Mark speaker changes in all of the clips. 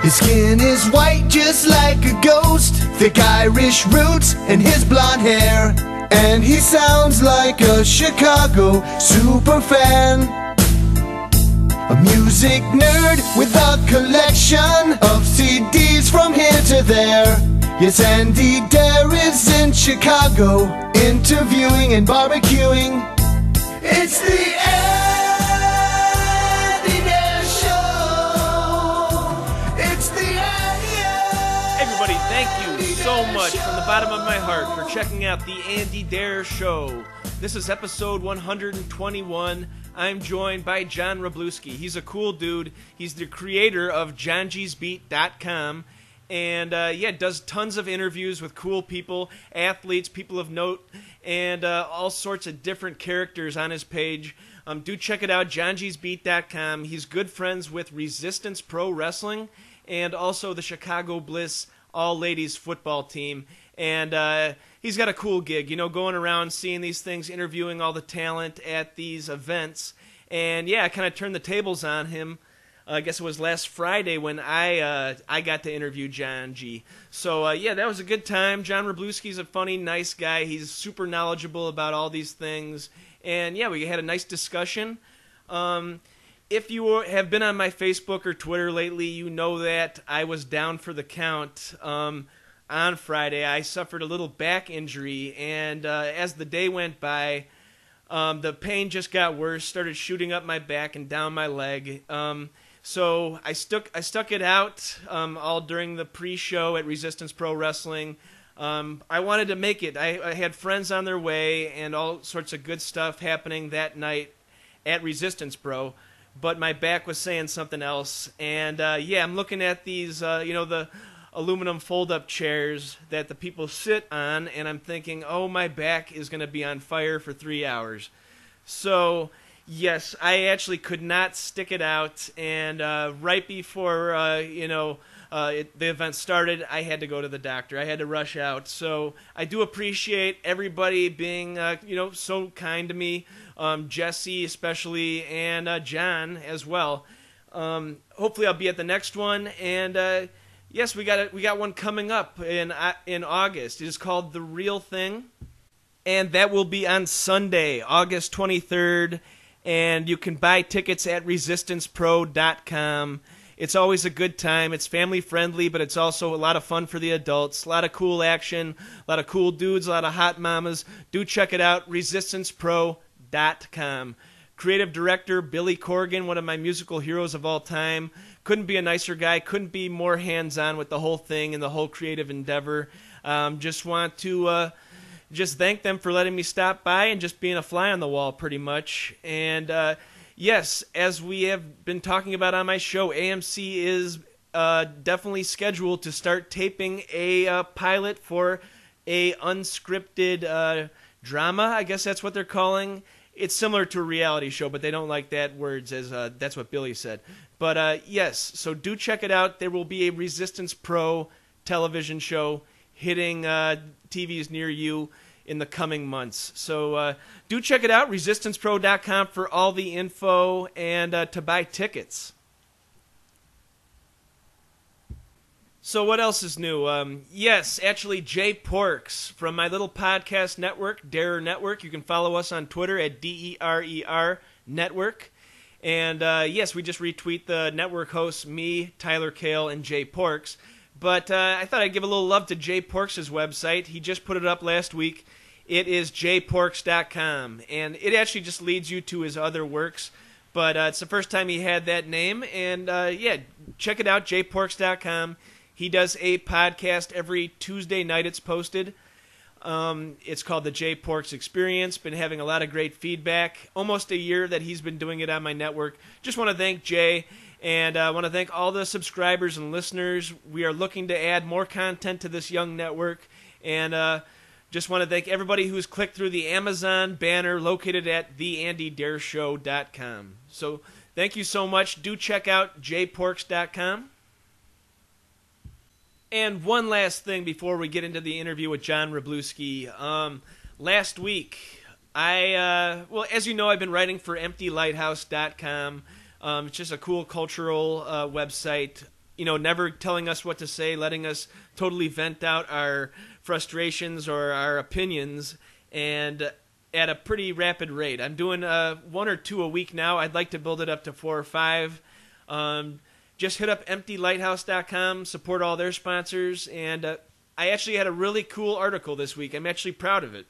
Speaker 1: His skin is white just like a ghost, thick Irish roots and his blonde hair. And he sounds like a Chicago superfan, a music nerd with a collection of CDs from here to there. Yes, Andy Dare is in Chicago, interviewing and barbecuing. It's the Andy Dare Show. It's the
Speaker 2: Everybody, thank you so much from the bottom of my heart for checking out the Andy Dare Show. This is episode 121. I'm joined by John Wroblewski. He's a cool dude. He's the creator of JohnGysBeat.com. And does tons of interviews with cool people, athletes, people of note, and all sorts of different characters on his page. Do check it out, JohnGysBeat.com. He's good friends with Resistance Pro Wrestling and also the Chicago Bliss all-ladies football team. And he's got a cool gig, going around seeing these things, interviewing all the talent at these events. And I kind of turned the tables on him. I guess it was last Friday when I got to interview Johngy. So, that was a good time. John Wroblewski's a funny, nice guy. He's super knowledgeable about all these things. And, we had a nice discussion. If you have been on my Facebook or Twitter lately, you know that I was down for the count. On Friday, I suffered a little back injury. And as the day went by, the pain just got worse, started shooting up my back and down my leg. So I stuck it out all during the pre-show at Resistance Pro Wrestling. I wanted to make it. I had friends on their way and all sorts of good stuff happening that night at Resistance Pro, but my back was saying something else. And I'm looking at these, the aluminum fold-up chairs that the people sit on, and I'm thinking, oh, my back is going to be on fire for 3 hours. So yes, I actually could not stick it out, and right before the event started, I had to go to the doctor. I had to rush out. So I do appreciate everybody being so kind to me, Jesse especially, and John as well. Hopefully I'll be at the next one, and yes, we got one coming up in August. It is called The Real Thing, and that will be on Sunday, August 23rd. And you can buy tickets at resistancepro.com. It's always a good time. It's family friendly, but it's also a lot of fun for the adults. A lot of cool action, a lot of cool dudes, a lot of hot mamas. Do check it out, resistancepro.com. Creative director Billy Corgan, one of my musical heroes of all time. Couldn't be a nicer guy, couldn't be more hands-on with the whole thing and the whole creative endeavor. Just want to just thank them for letting me stop by and just being a fly on the wall pretty much. And yes, as we have been talking about on my show, AMC is definitely scheduled to start taping a pilot for a unscripted drama. I guess that's what they're calling. It's similar to a reality show, but they don't like that words, as that's what Billy said. But yes, so do check it out. There will be a Resistance Pro television show hitting TVs near you in the coming months. So do check it out, resistancepro.com, for all the info and to buy tickets. So what else is new? Yes, actually, Jay Porks from my little podcast network, Derer Network. You can follow us on Twitter at DERER Network. And yes, we just retweet the network hosts, me, Tyler Kale, and Jay Porks. But I thought I'd give a little love to Jay Porks' website. He just put it up last week. It is jporks.com. And it actually just leads you to his other works. But it's the first time he had that name. And check it out, jporks.com. He does a podcast every Tuesday night. It's posted. It's called the Jay Porks Experience. Been having a lot of great feedback. Almost a year that he's been doing it on my network. Just want to thank Jay. And I want to thank all the subscribers and listeners. We are looking to add more content to this young network. And just want to thank everybody who's clicked through the Amazon banner located at theandydareshow.com. So thank you so much. Do check out jporks.com. And one last thing before we get into the interview with John Wroblewski. Last week, as you know, I've been writing for EmptyLighthouse.com. It's just a cool cultural website never telling us what to say, letting us totally vent out our frustrations or our opinions, and at a pretty rapid rate. I'm doing 1 or 2 a week now. I'd like to build it up to 4 or 5. Just hit up EmptyLighthouse.com, support all their sponsors, and I actually had a really cool article this week. I'm actually proud of it.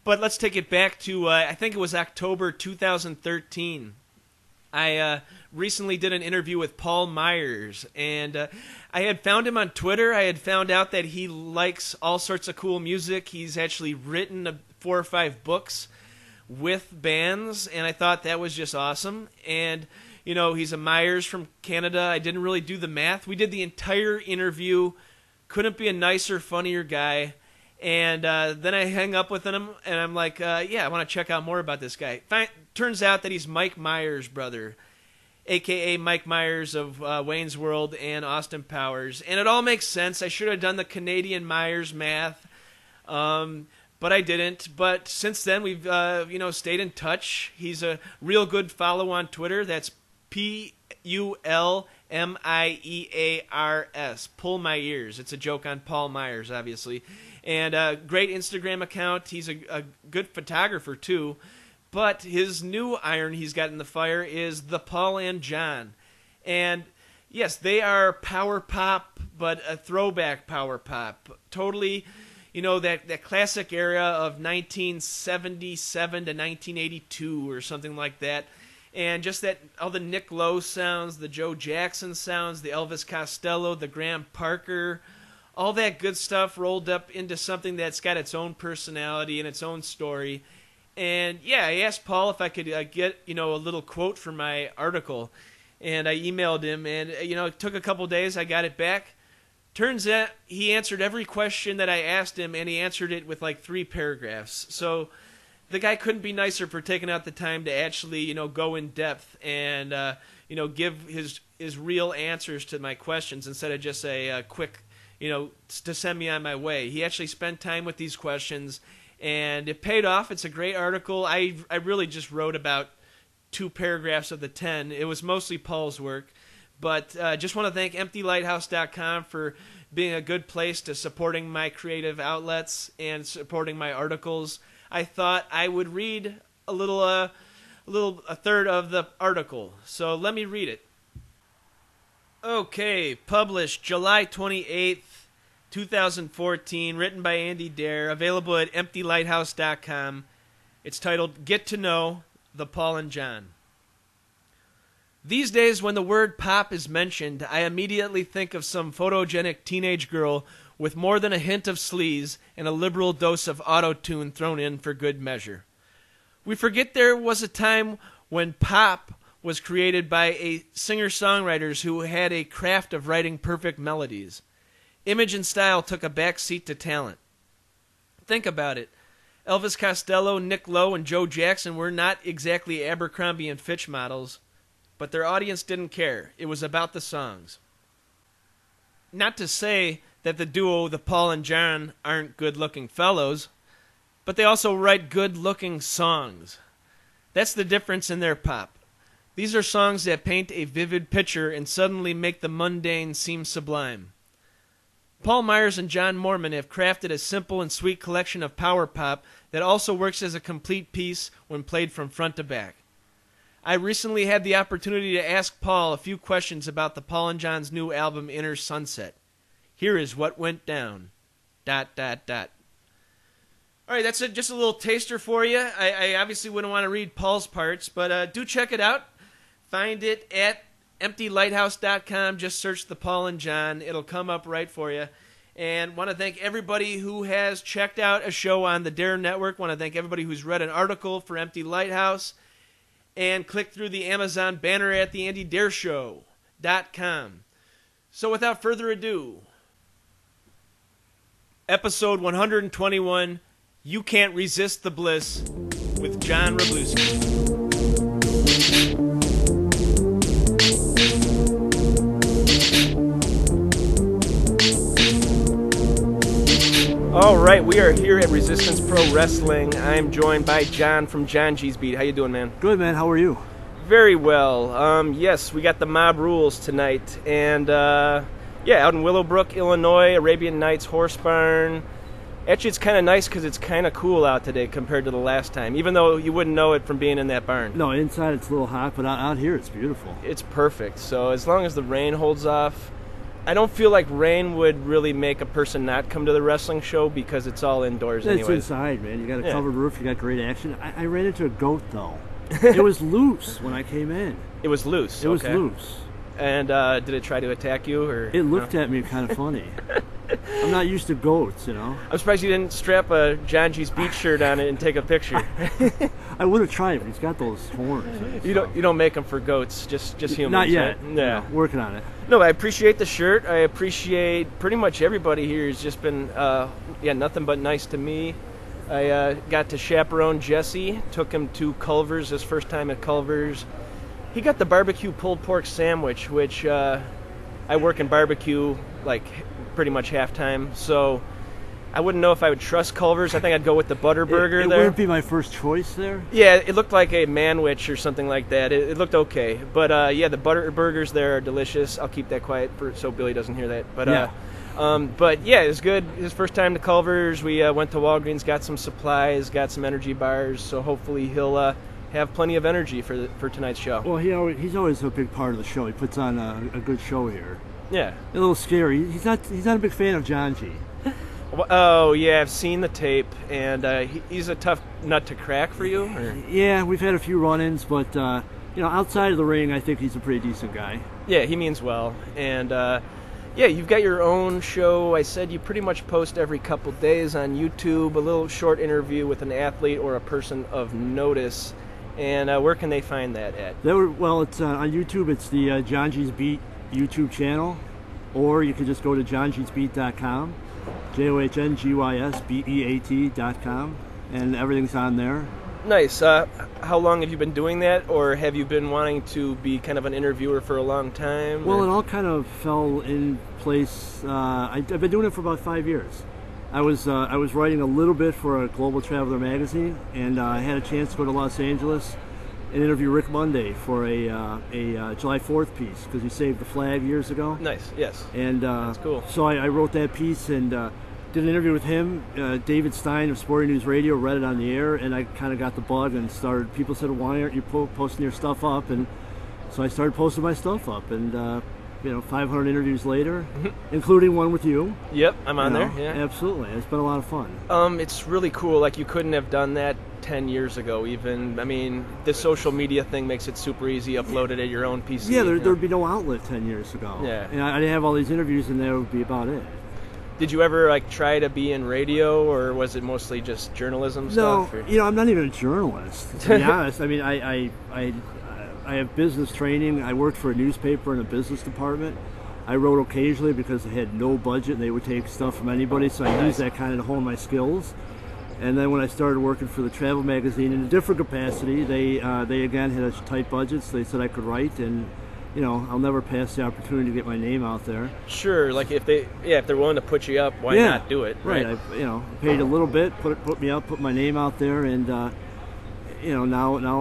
Speaker 2: But let's take it back to, I think it was October 2013. I recently did an interview with Paul Myers, and I had found him on Twitter. I had found out that he likes all sorts of cool music. He's actually written 4 or 5 books with bands, and I thought that was just awesome. And, he's a Myers from Canada. I didn't really do the math. We did the entire interview. Couldn't be a nicer, funnier guy. And then I hang up with him, and I'm like, yeah, I want to check out more about this guy. Turns out that he's Mike Myers' brother, a.k.a. Mike Myers of Wayne's World and Austin Powers. And it all makes sense. I should have done the Canadian Myers math, but I didn't. But since then, we've stayed in touch. He's a real good follow on Twitter. That's PULMIEARS. Pull My Ears. It's a joke on Paul Myers, obviously. And a great Instagram account. He's a good photographer, too. But his new iron he's got in the fire is the Paul and John. And, yes, they are power pop, but a throwback power pop. Totally, that classic era of 1977 to 1982 or something like that. And just all the Nick Lowe sounds, the Joe Jackson sounds, the Elvis Costello, the Graham Parker, all that good stuff rolled up into something that's got its own personality and its own story. And yeah, I asked Paul if I could get a little quote from my article, and I emailed him, and it took a couple days. I got it back. Turns out he answered every question that I asked him, and he answered it with like 3 paragraphs. So the guy couldn't be nicer for taking out the time to actually go in depth and give his real answers to my questions instead of just a quick to send me on my way. He actually spent time with these questions, and it paid off. It's a great article. I really just wrote about 2 paragraphs of the 10. It was mostly Paul's work, but just want to thank EmptyLighthouse.com for being a good place to supporting my creative outlets and supporting my articles. I thought I would read a third of the article, so let me read it. Okay, published July 28th, 2014, written by Andy Dare, available at EmptyLighthouse.com. It's titled, Get to Know the Paul and John. These days, when the word pop is mentioned, I immediately think of some photogenic teenage girl with more than a hint of sleaze and a liberal dose of auto-tune thrown in for good measure. We forget there was a time when pop was created by singer-songwriters who had a craft of writing perfect melodies. Image and style took a back seat to talent. Think about it. Elvis Costello, Nick Lowe, and Joe Jackson were not exactly Abercrombie and Fitch models, but their audience didn't care. It was about the songs. Not to say that the duo, the Paul and John, aren't good-looking fellows, but they also write good-looking songs. That's the difference in their pop. These are songs that paint a vivid picture and suddenly make the mundane seem sublime. Paul Myers and John Mormon have crafted a simple and sweet collection of power pop that also works as a complete piece when played from front to back. I recently had the opportunity to ask Paul a few questions about the Paul and John's new album Inner Sunset. Here is what went down. ... All right, that's just a little taster for you. I obviously wouldn't want to read Paul's parts, but do check it out. Find it at EmptyLighthouse.com. Just search the Paul and John. It'll come up right for you. And want to thank everybody who has checked out a show on the Dare Network. Want to thank everybody who's read an article for Empty Lighthouse and clicked through the Amazon banner at theandydareshow.com. So without further ado, episode 121, You Can't Resist the Bliss, with John Wroblewski. All right, we are here at Resistance Pro Wrestling. I'm joined by John from Johngy's Beat. How you doing, man?
Speaker 3: Good, man. How are you?
Speaker 2: Very well. Yes, we got the Mob Rules tonight. And, out in Willowbrook, Illinois, Arabian Knights Horse Barn. Actually, it's kind of nice because it's kind of cool out today compared to the last time, even though you wouldn't know it from being in that barn.
Speaker 3: No, inside it's a little hot, but out here it's beautiful.
Speaker 2: It's perfect. So as long as the rain holds off, I don't feel like rain would really make a person not come to the wrestling show because it's all indoors
Speaker 3: It's
Speaker 2: anyways.
Speaker 3: inside, man. You got a covered roof, you got great action. I ran into a goat, though. It was loose when I came in.
Speaker 2: It was loose.
Speaker 3: It was loose.
Speaker 2: And did it try to attack you? Or
Speaker 3: it looked at me kind of funny. I'm not used to goats, you know.
Speaker 2: I'm surprised you didn't strap a Johngy's Beach shirt on it and take a picture.
Speaker 3: I would have tried, but he's got those horns.
Speaker 2: You don't make them for goats, just humans.
Speaker 3: Not yet.
Speaker 2: Right? Yeah,
Speaker 3: working on it.
Speaker 2: No, I appreciate the shirt. I appreciate pretty much everybody here has just been nothing but nice to me. I got to chaperone Jesse, took him to Culver's, his first time at Culver's. He got the barbecue pulled pork sandwich, which I work in barbecue like pretty much half-time, so I wouldn't know if I would trust Culver's. I think I'd go with the butter burger
Speaker 3: it
Speaker 2: there.
Speaker 3: It wouldn't be my first choice there?
Speaker 2: Yeah, it looked like a manwich or something like that. It looked okay. But, the butter burgers there are delicious. I'll keep that quiet so Billy doesn't hear that. But, it was good. His first time to Culver's. We went to Walgreens, got some supplies, got some energy bars, so hopefully he'll have plenty of energy for tonight's show.
Speaker 3: Well, he's always a big part of the show. He puts on a good show here.
Speaker 2: Yeah.
Speaker 3: A little scary. He's not a big fan of Johngy.
Speaker 2: Oh, yeah, I've seen the tape, and he's a tough nut to crack for you? Or?
Speaker 3: Yeah, we've had a few run-ins, but, outside of the ring, I think he's a pretty decent guy.
Speaker 2: Yeah, he means well. And, you've got your own show. I said you pretty much post every couple days on YouTube, a little short interview with an athlete or a person of notice. And where can they find that at?
Speaker 3: It's on YouTube. It's the Johngy's Beat YouTube channel, or you can just go to johngysbeat.com, JOHNGYSBEAT.com, and everything's on there.
Speaker 2: Nice. How long have you been doing that, or have you been wanting to be kind of an interviewer for a long time?
Speaker 3: Well, it all kind of fell in place. I've been doing it for about 5 years. I was writing a little bit for a Global Traveler magazine, and I had a chance to go to Los Angeles and interview Rick Monday for a July 4th piece, because he saved the flag years ago.
Speaker 2: Nice, yes.
Speaker 3: And
Speaker 2: that's cool.
Speaker 3: So I wrote that piece and did an interview with him. David Stein of Sporting News Radio read it on the air, and I kind of got the bug and started. People said, "Why aren't you posting your stuff up?" And so I started posting my stuff up, and 500 interviews later, including one with you.
Speaker 2: Yep, I'm on there. Yeah,
Speaker 3: absolutely. It's been a lot of fun.
Speaker 2: It's really cool. Like, you couldn't have done that 10 years ago even. I mean, the social media thing makes it super easy. Upload it at your own PC.
Speaker 3: Yeah, there'd be no outlet 10 years ago.
Speaker 2: Yeah.
Speaker 3: And I didn't have all these interviews, and that would be about it.
Speaker 2: Did you ever try to be in radio, or was it mostly just journalism stuff?
Speaker 3: No, I'm not even a journalist, to be honest. I mean, I have business training. I worked for a newspaper in a business department. I wrote occasionally because they had no budget and they would take stuff from anybody, so I used that kind of to hone my skills. And then when I started working for the travel magazine in a different capacity, they again had a tight budget, so they said I could write, and I'll never pass the opportunity to get my name out there.
Speaker 2: Sure, like if they're willing to put you up, why not do it?
Speaker 3: Right. I paid a little bit, put me up, put my name out there, and now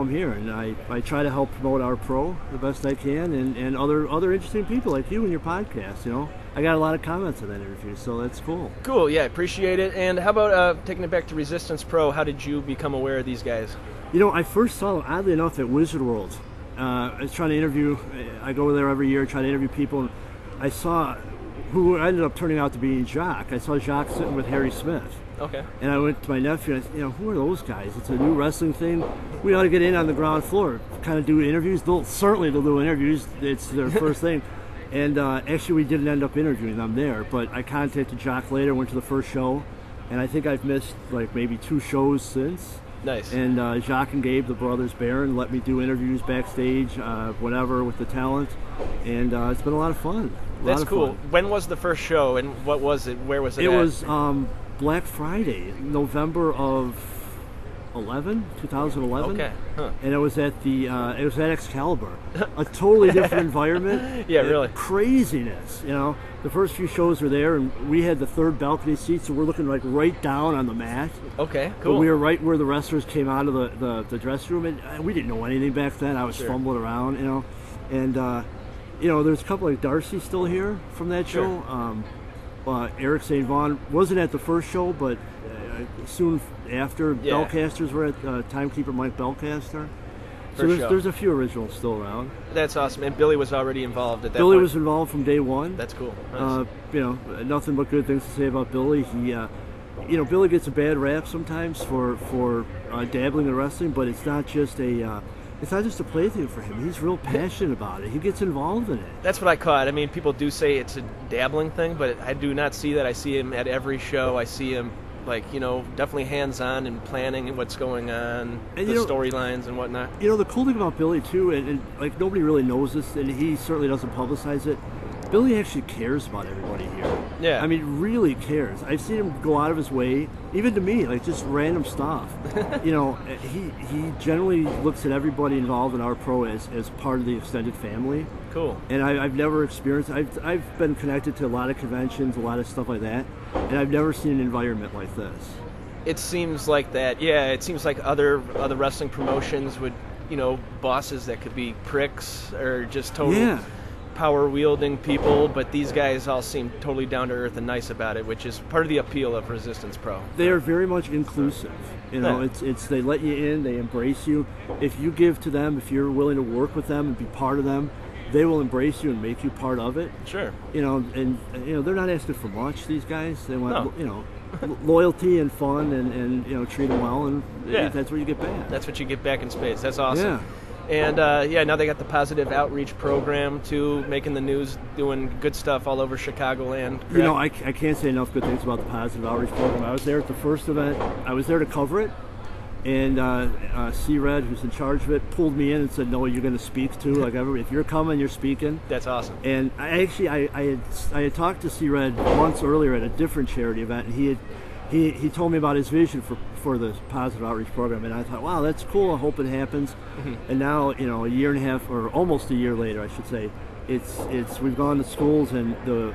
Speaker 3: I'm here, and I try to help promote our pro the best I can, and other interesting people like you and your podcast. I got a lot of comments on that interview, so that's cool.
Speaker 2: Cool, yeah, appreciate it. And how about taking it back to Resistance Pro? How did you become aware of these guys?
Speaker 3: I first saw them, oddly enough, at Wizard World. I was trying to interview. I go there every year, try to interview people, and I saw who ended up turning out to be Jacques. I saw Jacques sitting with Harry Smith.
Speaker 2: Okay.
Speaker 3: And I went to my nephew and I said, who are those guys? It's a new wrestling thing. We ought to get in on the ground floor, kind of do interviews. They'll do interviews. It's their first thing. And actually, we didn't end up interviewing them there, but I contacted Jacques later, went to the first show, and I think I've missed maybe 2 shows since.
Speaker 2: Nice.
Speaker 3: And Jacques and Gabe, the brothers Barron, let me do interviews backstage, whatever, with the talent, and it's been a lot of fun.
Speaker 2: That's cool. When was the first show, and what was it? Where was it?
Speaker 3: It was Black Friday, November of 2011.
Speaker 2: Okay. Huh.
Speaker 3: And it was at the it was at Excalibur, a totally different environment.
Speaker 2: Yeah, really.
Speaker 3: Craziness. You know, the first few shows were there, and we had the third balcony seat, so we're looking like right down on the mat.
Speaker 2: Okay, cool.
Speaker 3: But we were right where the wrestlers came out of the dressing room, and we didn't know anything back then. I was fumbling around, you know, and you know, there's a couple like Darcy still here from that show. Eric St. Vaughn wasn't at the first show, but soon after, Bellcasters were at Timekeeper Mike Bellcaster. So there's a few originals still around.
Speaker 2: That's awesome. And Billy was already involved at that
Speaker 3: Billy
Speaker 2: point.
Speaker 3: was involved from day one.
Speaker 2: That's cool. Nice.
Speaker 3: You know, nothing but good things to say about Billy. He, you know, Billy gets a bad rap sometimes for dabbling in wrestling, but it's not just a plaything for him. He's real passionate about it. He gets involved in it.
Speaker 2: That's what I caught. I mean, people do say it's a dabbling thing, but I do not see that. I see him at every show. I see him, like, you know, definitely hands-on and planning and what's going on, and the storylines and whatnot. You
Speaker 3: know, the cool thing about Billy, too, and like nobody really knows this, and he certainly doesn't publicize it, Billy actually cares about everybody here.
Speaker 2: Yeah.
Speaker 3: I mean, really cares. I've seen him go out of his way, even to me, like just random stuff. You know, he generally looks at everybody involved in our pro as part of the extended family.
Speaker 2: Cool.
Speaker 3: And I've never experienced, I've been connected to a lot of conventions, a lot of stuff like that, and I've never seen an environment like this.
Speaker 2: It seems like that, yeah. It seems like other wrestling promotions would, you know, bosses that could be pricks or just total power-wielding people, but these guys all seem totally down-to-earth and nice about it, which is part of the appeal of Resistance Pro.
Speaker 3: They are very much inclusive. You know, it's they let you in, they embrace you. If you give to them, if you're willing to work with them and be part of them, they will embrace you and make you part of it.
Speaker 2: Sure.
Speaker 3: You know, and you know, they're not asking for much, these guys. They want, you know, loyalty and fun and you know, treat them well, and that's what you get back.
Speaker 2: That's what you get back in spades. That's awesome.
Speaker 3: Yeah.
Speaker 2: And now they got the positive outreach program too, making the news, doing good stuff all over Chicagoland. Correct?
Speaker 3: You know, I can't say enough good things about the positive outreach program. I was there at the first event. I was there to cover it, and C-Red, who's in charge of it, pulled me in and said, "No, you're going to speak too. Like, if you're coming, you're speaking."
Speaker 2: That's awesome.
Speaker 3: And I had talked to C-Red months earlier at a different charity event, and he told me about his vision for the positive outreach program, and I thought, wow, that's cool. I hope it happens. And now, you know, a year and a half, or almost a year later, I should say, it's we've gone to schools, and you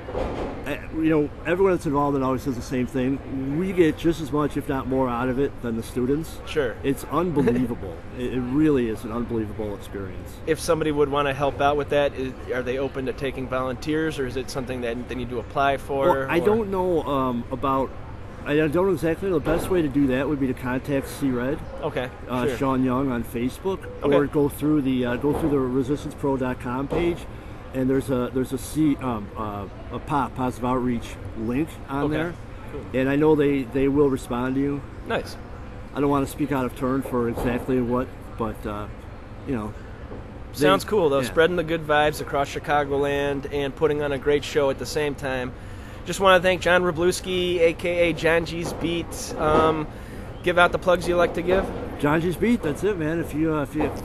Speaker 3: know, everyone that's involved in it always says the same thing. We get just as much, if not more, out of it than the students. Sure. It's unbelievable. It really is an unbelievable experience.
Speaker 2: If somebody would want to help out with that, are they open to taking volunteers, or is it something that they need to apply for?
Speaker 3: Well, I don't know I don't know exactly. The best way to do that would be to contact C-Red,
Speaker 2: sure.
Speaker 3: Sean Young on Facebook, or go through the resistancepro.com page, and there's a positive outreach link on there, cool. And I know they will respond to you.
Speaker 2: Nice.
Speaker 3: I don't want to speak out of turn for exactly what, but you know.
Speaker 2: Sounds cool though. Yeah. Spreading the good vibes across Chicagoland and putting on a great show at the same time. Just want to thank John Wroblewski, a.k.a. Johngy's Beat. Give out the plugs you like to give.
Speaker 3: Johngy's Beat, that's it, man. If you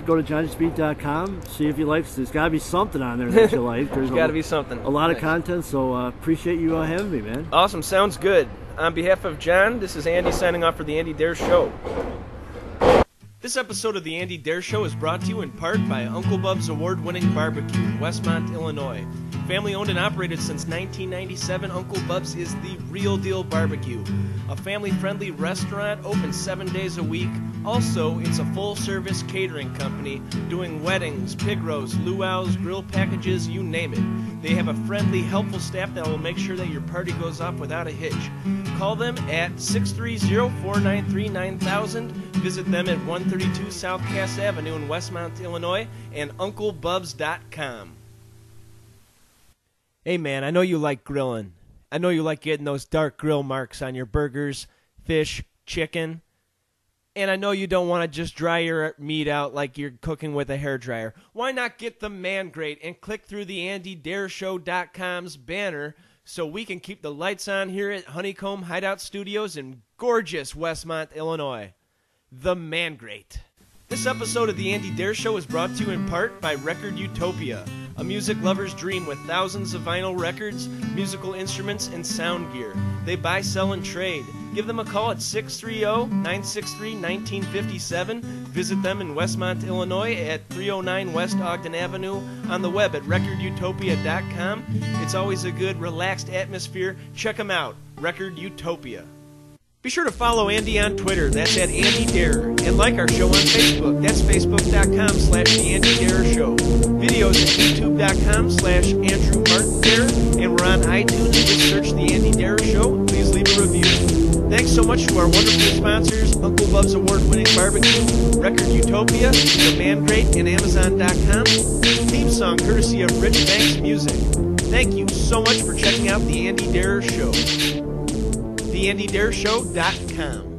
Speaker 3: go to johngysbeat.com, see if you like. There's got to be something on there that you like. There's
Speaker 2: got to be something.
Speaker 3: A lot of content, so appreciate you having me, man.
Speaker 2: Awesome. Sounds good. On behalf of John, this is Andy signing off for The Andy Dare Show. This episode of The Andy Dare Show is brought to you in part by Uncle Bub's award-winning barbecue in Westmont, Illinois. Family owned and operated since 1997, Uncle Bub's is the real deal barbecue. A family-friendly restaurant open 7 days a week. Also, it's a full-service catering company doing weddings, pig roasts, luau's, grill packages, you name it. They have a friendly, helpful staff that will make sure that your party goes off without a hitch. Call them at 630-493-9000. Visit them at 132 South Cass Avenue in Westmont, Illinois, and UncleBubs.com. Hey man, I know you like grilling. I know you like getting those dark grill marks on your burgers, fish, chicken. And I know you don't want to just dry your meat out like you're cooking with a hairdryer. Why not get the Man Grate and click through the AndyDareShow.com's banner so we can keep the lights on here at Honeycomb Hideout Studios in gorgeous Westmont, Illinois. The Man Grate. This episode of The Andy Dare Show is brought to you in part by Record Utopia. a music lover's dream with thousands of vinyl records, musical instruments, and sound gear. They buy, sell, and trade. Give them a call at 630-963-1957. Visit them in Westmont, Illinois at 309 West Ogden Avenue, on the web at recordutopia.com. It's always a good, relaxed atmosphere. Check them out, Record Utopia. Be sure to follow Andy on Twitter, that's at Andy Dare, and like our show on Facebook, that's facebook.com/The Andy Dare Show. Videos at youtube.com/Andrew Martin Dare, and we're on iTunes. Just search The Andy Dare Show. Please leave a review. Thanks so much to our wonderful sponsors, Uncle Bub's award-winning barbecue, Record Utopia, The Man Great, and Amazon.com. Theme song courtesy of Rich Banks Music. Thank you so much for checking out The Andy Dare Show. TheAndyDareShow.com.